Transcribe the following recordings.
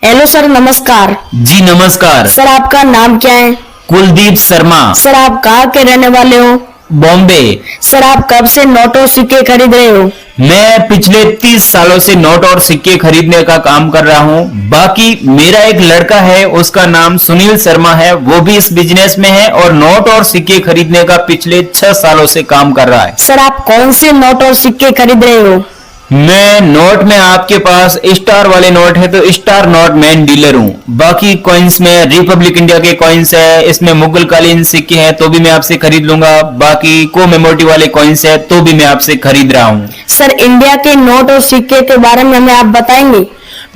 Hello sir, नमस्कार। जी नमस्कार। Sir, आपका नाम क्या है? कुलदीप शर्मा। सर, आप कहाँ के रहने वाले हो? बॉम्बे। सर, आप कब से नोट और सिक्के खरीद रहे हो? मैं पिछले 30 सालों से नोट और सिक्के खरीदने का काम कर रहा हूँ। बाकी मेरा एक लड़का है, उसका नाम सुनील शर्मा है, वो भी इस बिजनेस में है और नोट और सिक्के खरीदने का पिछले 6 सालों से काम कर रहा है। सर, आप कौन से नोट और सिक्के खरीद रहे हो? मैं नोट में आपके पास स्टार वाले नोट है तो स्टार नोट मेन डीलर हूँ। बाकी कॉइन्स में रिपब्लिक इंडिया के कॉइन्स है, इसमें मुगल कालीन सिक्के हैं तो भी मैं आपसे खरीद लूंगा। बाकी कोमेमोरेटिव वाले कॉइन्स है तो भी मैं आपसे खरीद रहा हूँ। सर, इंडिया के नोट और सिक्के के बारे में हमें आप बताएंगे?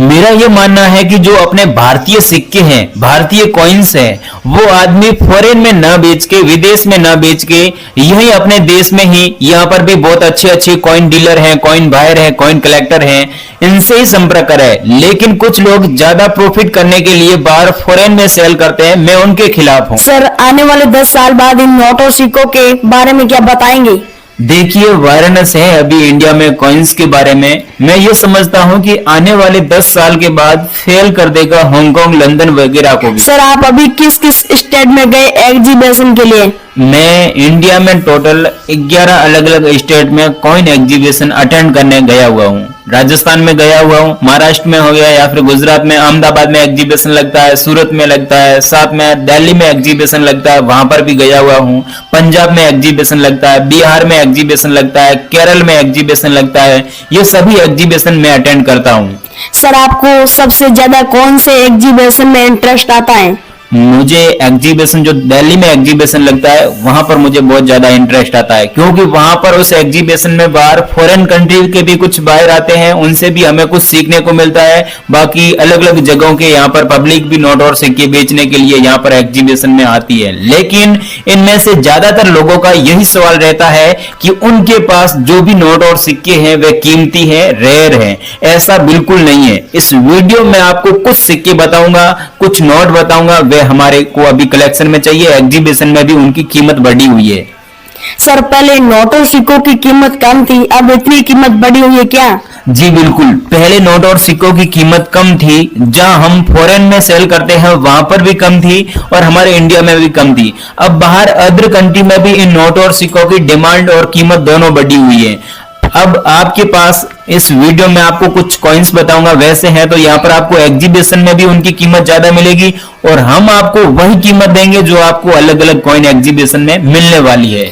मेरा ये मानना है कि जो अपने भारतीय सिक्के हैं, भारतीय कॉइन्स हैं, वो आदमी फॉरेन में न बेच के, विदेश में न बेच के, यही अपने देश में ही, यहाँ पर भी बहुत अच्छे अच्छे कॉइन डीलर हैं, कॉइन बायर हैं, कॉइन कलेक्टर हैं, इनसे ही संपर्क करें। लेकिन कुछ लोग ज्यादा प्रॉफिट करने के लिए बाहर फॉरेन में सेल करते हैं, मैं उनके खिलाफ हूँ। सर, आने वाले 10 साल बाद इन नोट और सिक्कों के बारे में क्या बताएंगे? देखिए, वायरनेस है अभी इंडिया में कॉइन्स के बारे में। मैं ये समझता हूँ कि आने वाले 10 साल के बाद फेल कर देगा हांगकांग, लंदन वगैरह को भी। सर, आप अभी किस किस स्टेट में गए एग्जीबिशन के लिए? मैं इंडिया में टोटल 11 अलग अलग स्टेट में कॉइन एग्जीबिशन अटेंड करने गया हुआ हूँ। राजस्थान में गया हुआ हूँ, महाराष्ट्र में हो गया, या फिर गुजरात में अहमदाबाद में एग्जीबिशन लगता है, सूरत में लगता है, साथ में दिल्ली में एग्जीबिशन लगता है, वहां पर भी गया हुआ हूँ। पंजाब में एग्जीबिशन लगता है, बिहार में एग्जीबिशन लगता है, केरल में एग्जीबिशन लगता है। ये सभी एग्जीबिशन में अटेंड करता हूँ। सर, आपको सबसे ज्यादा कौन से एग्जीबिशन में इंटरेस्ट आता है? मुझे एग्जीबिशन, जो दिल्ली में एग्जीबिशन लगता है, वहां पर मुझे बहुत ज्यादा इंटरेस्ट आता है, क्योंकि वहां पर उस एग्जीबिशन में बाहर फॉरेन कंट्री के भी कुछ बाहर आते हैं, उनसे भी हमें कुछ सीखने को मिलता है। बाकी अलग अलग जगहों के यहाँ पर पब्लिक भी नोट और सिक्के बेचने के लिए यहाँ पर एग्जीबिशन में आती है। लेकिन इनमें से ज्यादातर लोगों का यही सवाल रहता है कि उनके पास जो भी नोट और सिक्के हैं वे कीमती हैं, रेयर हैं। ऐसा बिल्कुल नहीं है। इस वीडियो में आपको कुछ सिक्के बताऊंगा, कुछ नोट बताऊंगा, वे हमारे को अभी कलेक्शन में चाहिए। एग्जीबिशन में भी उनकी कीमत बढ़ी हुई है। सर, पहले नोट और सिक्कों की कीमत कम थी, अब इतनी कीमत बढ़ी हुई है क्या? जी बिल्कुल, पहले नोट और सिक्कों की कीमत कम थी। जहां हम फॉरेन में सेल करते हैं वहां पर भी कम थी और हमारे इंडिया में भी कम थी। अब बाहर अदर कंट्री में भी इन नोट और सिक्कों की डिमांड और कीमत दोनों बढ़ी हुई है। अब आपके पास इस वीडियो में आपको कुछ कॉइन्स बताऊंगा, वैसे हैं तो यहाँ पर आपको एग्जीबिशन में भी उनकी कीमत ज्यादा मिलेगी और हम आपको वही कीमत देंगे जो आपको अलग अलग कॉइन एग्जीबिशन में मिलने वाली है।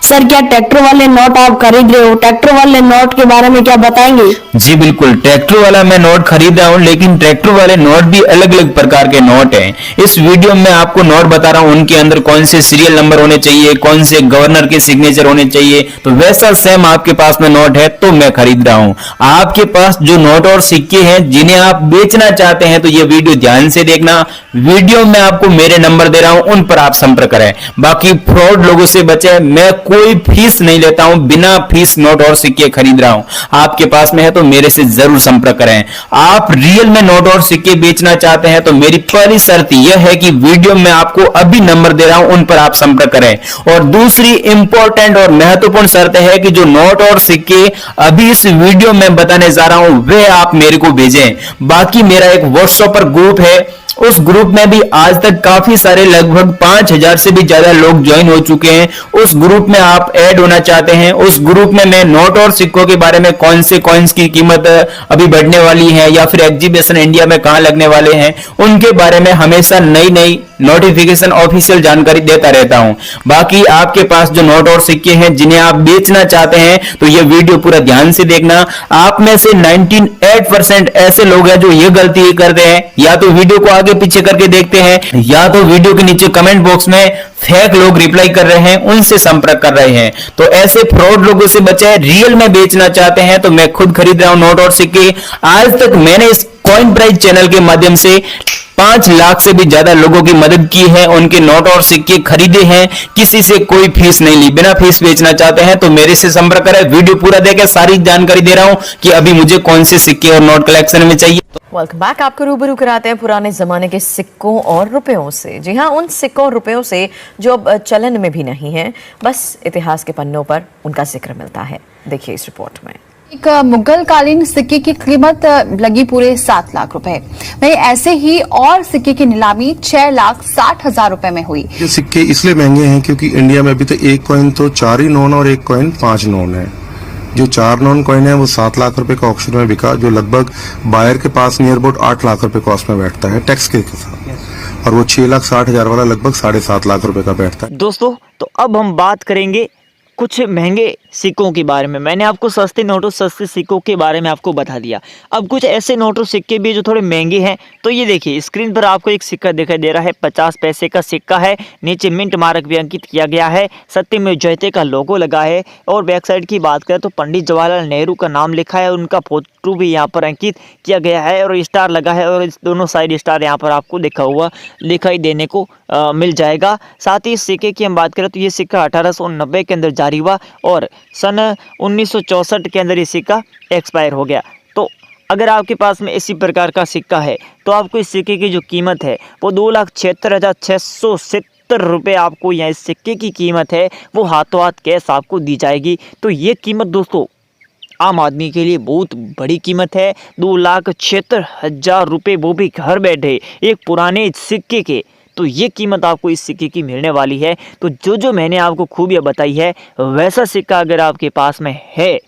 सर, क्या ट्रैक्टर वाले नोट आप खरीद रहे हो? ट्रैक्टर वाले नोट के बारे में क्या बताएंगे? जी बिल्कुल, ट्रैक्टर वाला मैं नोट खरीद रहा हूँ, लेकिन ट्रैक्टर वाले नोट भी अलग अलग प्रकार के नोट हैं। इस वीडियो में आपको नोट बता रहा हूँ, उनके अंदर कौन से सीरियल नंबर होने चाहिए, कौन से गवर्नर के सिग्नेचर होने चाहिए, तो वैसा सेम आपके पास में नोट है तो मैं खरीद रहा हूँ। आपके पास जो नोट और सिक्के हैं जिन्हें आप बेचना चाहते हैं तो ये वीडियो ध्यान से देखना। वीडियो में आपको मेरे नंबर दे रहा हूँ, उन पर आप संपर्क करें। बाकी फ्रॉड लोगों से बचे। मैं कोई फीस नहीं लेता हूं, बिना फीस नोट और सिक्के खरीद रहा हूं। आपके पास में है तो मेरे से जरूर संपर्क करें। आप रियल में नोट और सिक्के बेचना चाहते हैं तो मेरी पहली शर्त यह है कि वीडियो में आपको अभी नंबर दे रहा हूं, उन पर आप संपर्क करें। और दूसरी इंपॉर्टेंट और महत्वपूर्ण शर्त है कि जो नोट और सिक्के अभी इस वीडियो में बताने जा रहा हूं वे आप मेरे को भेजें। बाकी मेरा एक व्हाट्सएप पर ग्रुप है, उस ग्रुप में भी आज तक काफी सारे लगभग 5000 से भी ज्यादा लोग ज्वाइन हो चुके हैं। उस ग्रुप में आप ऐड होना चाहते हैं, उस ग्रुप में मैं नोट और सिक्कों के बारे में, कौन से कॉइन्स की कीमत अभी बढ़ने वाली है या फिर एग्जीबिशन इंडिया में कहां लगने वाले हैं, उनके बारे में हमेशा नई नई नोटिफिकेशन, ऑफिशियल जानकारी देता रहता हूं। बाकी आपके पास जो नोट और सिक्के हैं जिन्हें आप बेचना चाहते हैं तो ये वीडियो पूरा ध्यान से देखना। आप में से 98% ऐसे लोग हैं जो ये गलती करते हैं, या तो वीडियो को आगे पीछे करके देखते हैं या तो वीडियो के नीचे कमेंट बॉक्स में फेक लोग रिप्लाई कर रहे हैं, उनसे संपर्क कर रहे हैं। तो ऐसे फ्रॉड लोगों से बचे। रियल में बेचना चाहते हैं तो मैं खुद खरीद रहा हूं नोट और सिक्के। आज तक मैंने इस कॉइन प्राइस चैनल के माध्यम से 5 लाख से भी ज्यादा लोगों की मदद की है, उनके नोट और सिक्के खरीदे हैं, किसी से कोई फीस नहीं ली। बिना फीस बेचना चाहते हैं तो मेरे से संपर्क करें। वीडियो पूरा देखें, सारी जानकारी दे रहा हूं कि अभी मुझे कौन से सिक्के और नोट कलेक्शन में चाहिए। Welcome back. आपको रूबरू कराते हैं पुराने जमाने के सिक्कों और रुपयों से। जी हाँ, उन सिक्कों और रुपयों से जो अब चलन में भी नहीं है, बस इतिहास के पन्नों पर उनका जिक्र मिलता है। देखिए इस रिपोर्ट में। एक मुगल कालीन सिक्के की कीमत लगी पूरे 7 लाख रुपए। वहीं ऐसे ही और सिक्के की नीलामी 6,60,000 रुपए में हुई। ये सिक्के इसलिए महंगे हैं क्योंकि इंडिया में अभी तो एक कॉइन तो 4 ही नॉन और एक कॉइन 5 नॉन है। जो 4 नॉन कॉइन है वो 7 लाख रुपए का ऑक्शन में बिका, जो लगभग बायर के पास नियर अबाउट 8 लाख रुपए कॉस्ट में बैठता है टैक्स के साथ, और वो 6,60,000 वाला लगभग 7.5 लाख रुपए का बैठता है। दोस्तों तो अब हम बात करेंगे कुछ महंगे सिक्कों के बारे में। मैंने आपको सस्ते नोटों सस्ते सिक्कों के बारे में आपको बता दिया। अब कुछ ऐसे नोटों सिक्के भी जो थोड़े महंगे हैं। तो ये देखिए स्क्रीन पर आपको एक सिक्का दिखाई दे रहा है, 50 पैसे का सिक्का है। नीचे मिंट मार्क भी अंकित किया गया है, सत्यमेव जयते का लोगो लगा है। और बैक साइड की बात करें तो पंडित जवाहरलाल नेहरू का नाम लिखा है, उनका फोटो भी यहाँ पर अंकित किया गया है और स्टार लगा है। और इस दोनों साइड स्टार यहाँ पर आपको लिखा हुआ दिखाई देने को मिल जाएगा। साथ ही इस सिक्के की हम बात करें तो ये सिक्का 1890 के अंदर जारी हुआ और सन 1964 के अंदर ये सिक्का एक्सपायर हो गया। तो अगर आपके पास में इसी प्रकार का सिक्का है तो आपको इस सिक्के की जो कीमत है वो 2,76,670 रुपये आपको यहाँ इस सिक्के की कीमत है वो हाथों हाथ कैश आपको दी जाएगी। तो ये कीमत दोस्तों आम आदमी के लिए बहुत बड़ी कीमत है। 2,76,000 रुपये, वो भी घर बैठे एक पुराने सिक्के के। तो ये कीमत आपको इस सिक्के की मिलने वाली है। तो जो मैंने आपको खूबियाँ बताई है वैसा सिक्का अगर आपके पास में है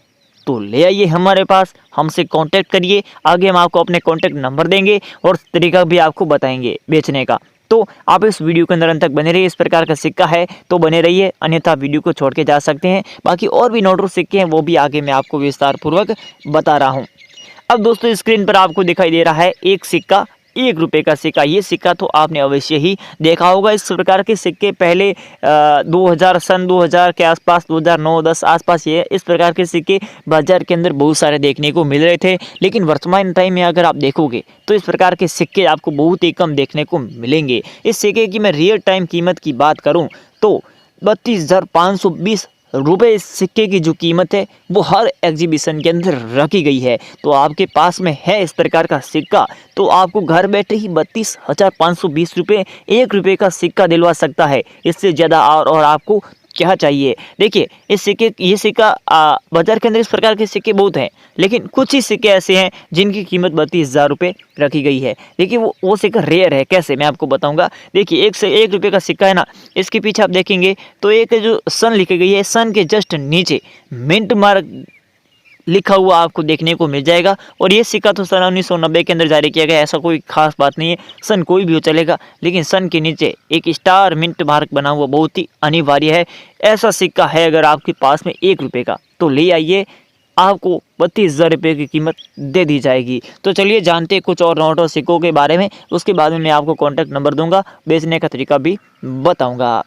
तो ले आइए हमारे पास, हमसे कांटेक्ट करिए। आगे हम आपको अपने कांटेक्ट नंबर देंगे और तरीका भी आपको बताएंगे बेचने का। तो आप इस वीडियो के अंदर अंत तक बने रहिए। इस प्रकार का सिक्का है तो बने रहिए, अन्यथा वीडियो को छोड़ के जा सकते हैं। बाकी और भी नोट और सिक्के हैं वो भी आगे मैं आपको विस्तार पूर्वक बता रहा हूँ। अब दोस्तों स्क्रीन पर आपको दिखाई दे रहा है एक सिक्का, 1 रुपये का सिक्का। ये सिक्का तो आपने अवश्य ही देखा होगा। इस प्रकार के सिक्के पहले 2000 के आसपास, 2009-10 आसपास ये इस प्रकार के सिक्के बाजार के अंदर बहुत सारे देखने को मिल रहे थे। लेकिन वर्तमान टाइम में अगर आप देखोगे तो इस प्रकार के सिक्के आपको बहुत ही कम देखने को मिलेंगे। इस सिक्के की मैं रियल टाइम कीमत की बात करूँ तो 32,520 रुपये इस सिक्के की जो कीमत है वो हर एग्जीबिशन के अंदर रखी गई है। तो आपके पास में है इस प्रकार का सिक्का तो आपको घर बैठे ही 32,520 रुपये 1 रुपये का सिक्का दिलवा सकता है। इससे ज़्यादा और आपको क्या चाहिए। देखिए ये सिक्का बाजार के अंदर इस प्रकार के सिक्के बहुत हैं, लेकिन कुछ ही सिक्के ऐसे हैं जिनकी कीमत 32,000 रुपये रखी गई है। देखिए वो सिक्का रेयर है। कैसे, मैं आपको बताऊंगा। देखिए 1 रुपये का सिक्का है ना, इसके पीछे आप देखेंगे तो एक जो सन लिखी गई है, सन के जस्ट नीचे मिंट मार्क लिखा हुआ आपको देखने को मिल जाएगा। और ये सिक्का तो सन 1990 के अंदर जारी किया गया, ऐसा कोई खास बात नहीं है। सन कोई भी हो चलेगा, लेकिन सन के नीचे एक स्टार मिंट मार्क बना हुआ बहुत ही अनिवार्य है। ऐसा सिक्का है अगर आपके पास में 1 रुपये का तो ले आइए, आपको 32,000 रुपये की कीमत दे दी जाएगी। तो चलिए जानते हैं कुछ और नोट और सिक्कों के बारे में। उसके बाद में मैं आपको कॉन्टैक्ट नंबर दूंगा, बेचने का तरीका भी बताऊँगा।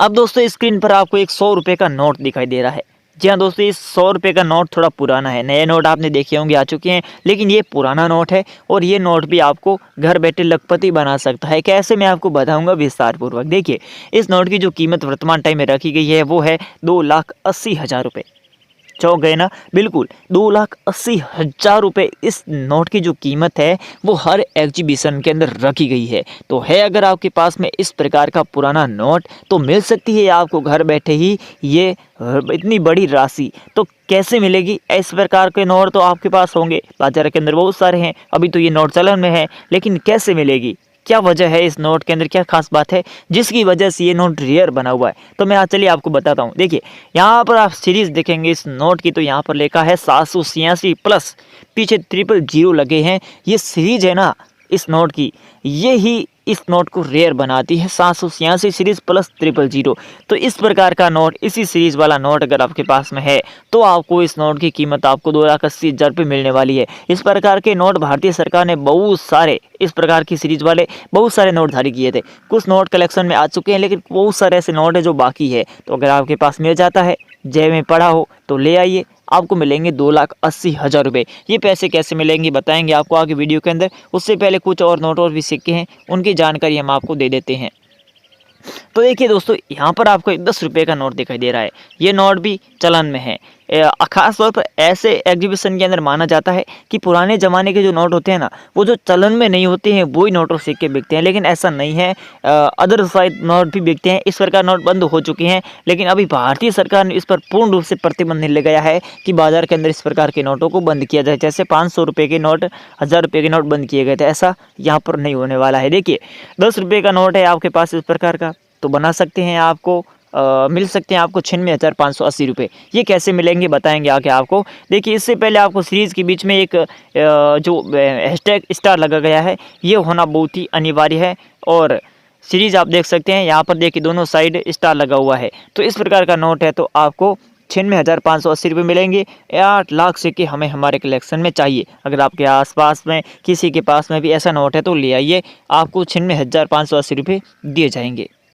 अब दोस्तों स्क्रीन पर आपको एक 100 रुपये का नोट दिखाई दे रहा है। जी हाँ दोस्तों, इस 100 रुपये का नोट थोड़ा पुराना है। नए नोट आपने देखे होंगे आ चुके हैं, लेकिन ये पुराना नोट है और ये नोट भी आपको घर बैठे लखपति बना सकता है। कैसे, मैं आपको बताऊंगा विस्तार पूर्वक। देखिए इस नोट की जो कीमत वर्तमान टाइम में रखी गई है वो है 2,80,000 रुपये। चौंक गए ना, बिल्कुल 2,80,000 रुपये इस नोट की जो कीमत है वो हर एग्जीबिशन के अंदर रखी गई है। तो है अगर आपके पास में इस प्रकार का पुराना नोट तो मिल सकती है आपको घर बैठे ही ये इतनी बड़ी राशि। तो कैसे मिलेगी? इस प्रकार के नोट तो आपके पास होंगे, बाजार के अंदर बहुत सारे हैं, अभी तो ये नोट चलन में है, लेकिन कैसे मिलेगी? क्या वजह है इस नोट के अंदर, क्या खास बात है जिसकी वजह से ये नोट रेयर बना हुआ है? तो मैं चलिए आपको बताता हूँ। देखिए यहाँ पर आप सीरीज देखेंगे इस नोट की, तो यहाँ पर लिखा है 786 प्लस, पीछे 000 लगे हैं। ये सीरीज है ना इस नोट की, ये ही इस नोट को रेयर बनाती है। 786 सीरीज प्लस 000। तो इस प्रकार का नोट, इसी सीरीज वाला नोट अगर आपके पास में है तो आपको इस नोट की कीमत आपको 2,80,000 रुपये मिलने वाली है। इस प्रकार के नोट भारतीय सरकार ने बहुत सारे इस प्रकार की सीरीज वाले बहुत सारे नोट जारी किए थे। कुछ नोट कलेक्शन में आ चुके हैं, लेकिन बहुत सारे ऐसे नोट है जो बाकी है। तो अगर आपके पास मिल जाता है, जय में पड़ा हो, तो ले आइए, आपको मिलेंगे 2,80,000 रुपये। ये पैसे कैसे मिलेंगे बताएंगे आपको आगे वीडियो के अंदर। उससे पहले कुछ और नोट और भी सिक्के हैं, उनकी जानकारी हम आपको दे देते हैं। तो देखिए दोस्तों, यहाँ पर आपको 10 रुपये का नोट दिखाई दे रहा है। ये नोट भी चलन में है। खास तौर पर ऐसे एग्जीबिशन के अंदर माना जाता है कि पुराने ज़माने के जो नोट होते हैं ना, वो जो चलन में नहीं होते हैं वही नोट और सिक्के बिकते हैं, लेकिन ऐसा नहीं है। अदर साइड नोट भी बिकते हैं। इस प्रकार नोट बंद हो चुके हैं, लेकिन अभी भारतीय सरकार ने इस पर पूर्ण रूप से प्रतिबंध लगाया है कि बाजार के अंदर इस प्रकार के नोटों को बंद किया जाए। जैसे 500 रुपये के नोट, 1000 रुपये के नोट बंद किए गए थे, ऐसा यहाँ पर नहीं होने वाला है। देखिए 10 रुपये का नोट है आपके पास इस प्रकार का, तो बना सकते हैं, आपको मिल सकते हैं आपको 96,580 रुपये। ये कैसे मिलेंगे बताएंगे आगे आपको। देखिए इससे पहले आपको सीरीज़ के बीच में एक जो हैशटैग स्टार लगा गया है, ये होना बहुत ही अनिवार्य है। और सीरीज़ आप देख सकते हैं यहाँ पर, देखिए दोनों साइड स्टार लगा हुआ है। तो इस प्रकार का नोट है, तो आपको 96,580 रुपये मिलेंगे। 8 लाख सिक्के हमें हमारे कलेक्शन में चाहिए। अगर आपके आसपास में किसी के पास में भी ऐसा नोट है तो ले आइए, आपको 96,580 रुपये दिए जाएंगे।